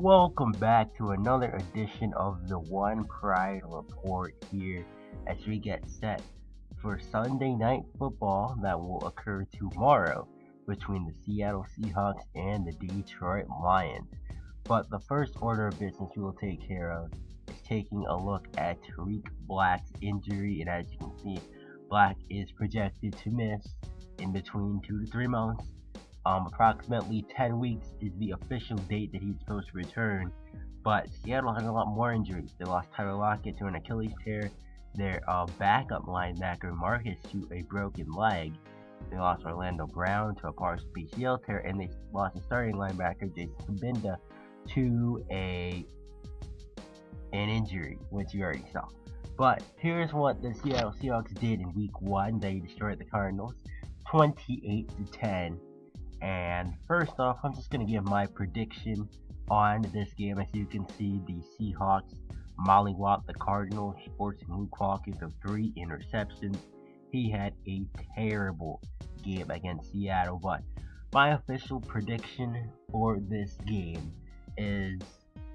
Welcome back to another edition of the One Pride Report here as we get set for Sunday Night Football that will occur tomorrow between the Seattle Seahawks and the Detroit Lions. But the first order of business we will take care of is taking a look at Tariq Black's injury, and as you can see, Black is projected to miss in between 2 to 3 months. Approximately 10 weeks is the official date that he's supposed to return, but Seattle has a lot more injuries. They lost Tyler Lockett to an Achilles tear, their backup linebacker Marcus to a broken leg, they lost Orlando Brown to a partial PCL tear, and they lost a starting linebacker Jason Kabinda to an injury, which you already saw. But here's what the Seattle Seahawks did in Week 1. They destroyed the Cardinals 28-10. And first off, I'm just going to give my prediction on this game. As you can see, the Seahawks mollywopped the Cardinals, forcing Luke Hawkins of 3 interceptions. He had a terrible game against Seattle, but my official prediction for this game is,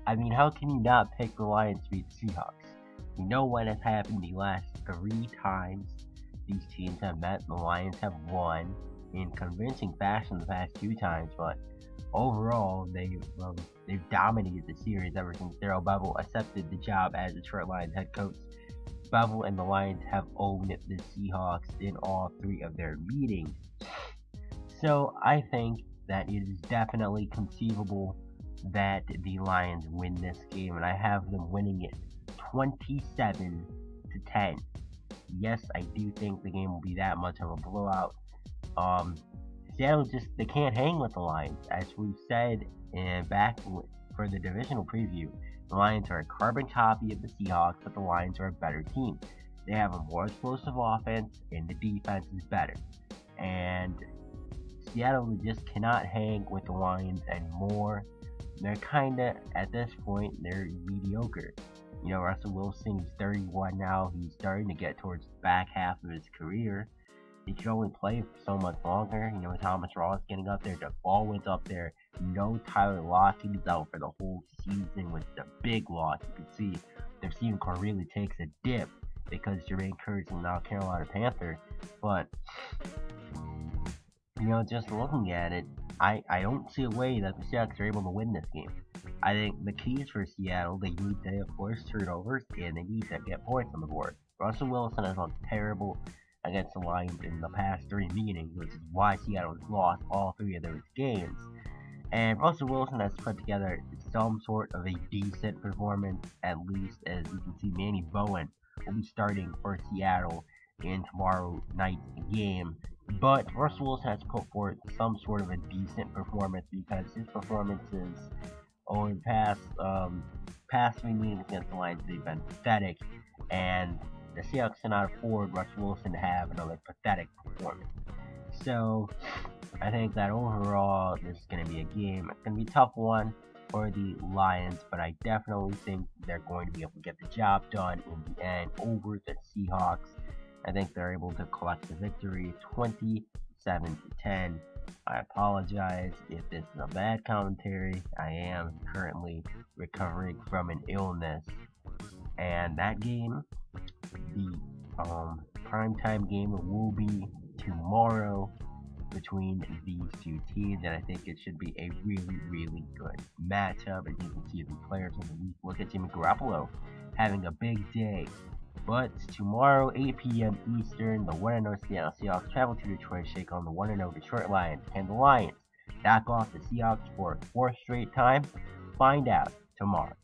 how can you not pick the Lions to beat the Seahawks? You know what has happened the last 3 times these teams have met. The Lions have won in convincing fashion the past 2 times, but overall they've dominated the series ever since Darrell Bevell accepted the job as Detroit Lions head coach. Bevell and the Lions have owned the Seahawks in all 3 of their meetings, so I think that it is definitely conceivable that the Lions win this game, and I have them winning it 27-10. Yes, I do think the game will be that much of a blowout. Seattle they can't hang with the Lions. As we've said back for the divisional preview, the Lions are a carbon copy of the Seahawks, but the Lions are a better team. They have a more explosive offense, and the defense is better. And Seattle just cannot hang with the Lions anymore. They're kinda, at this point, they're mediocre. Russell Wilson, he's 31 now. He's starting to get towards the back half of his career. He can only play for so much longer. Thomas Ross getting up there, Doug Baldwin's up there. Tyler Lockett is out for the whole season with the big loss. You can see their receiving core really takes a dip because Jermaine Kearse is now Carolina Panther. But just looking at it, I don't see a way that the Seahawks are able to win this game. I think the keys for Seattle, they need to force turnovers and they need to get points on the board. Russell Wilson has looked terrible against the Lions in the past 3 meetings, which is why Seattle has lost all 3 of those games. And Russell Wilson has put together some sort of a decent performance, at least. As you can see, Manny Bowen will be starting for Seattle in tomorrow night's game. But Russell Wilson has put forth some sort of a decent performance because his performances over the past 3 meetings against the Lions, they've been pathetic, and the Seahawks cannot afford Russell Wilson to have another pathetic performance. So I think that overall this is going to be a game. It's going to be a tough one for the Lions, but I definitely think they're going to be able to get the job done in the end over the Seahawks. I think they're able to collect the victory 27-10. I apologize if this is a bad commentary. I am currently recovering from an illness. And that game, the primetime game, will be tomorrow between these 2 teams, and I think it should be a really, really good matchup. As you can see, the players of the week, look at Jimmy Garoppolo having a big day. But tomorrow, 8 p.m. Eastern, the 1-0 Seattle Seahawks travel to Detroit to shake on the 1-0 Detroit Lions. Can the Lions knock off the Seahawks for a 4th straight time? Find out tomorrow.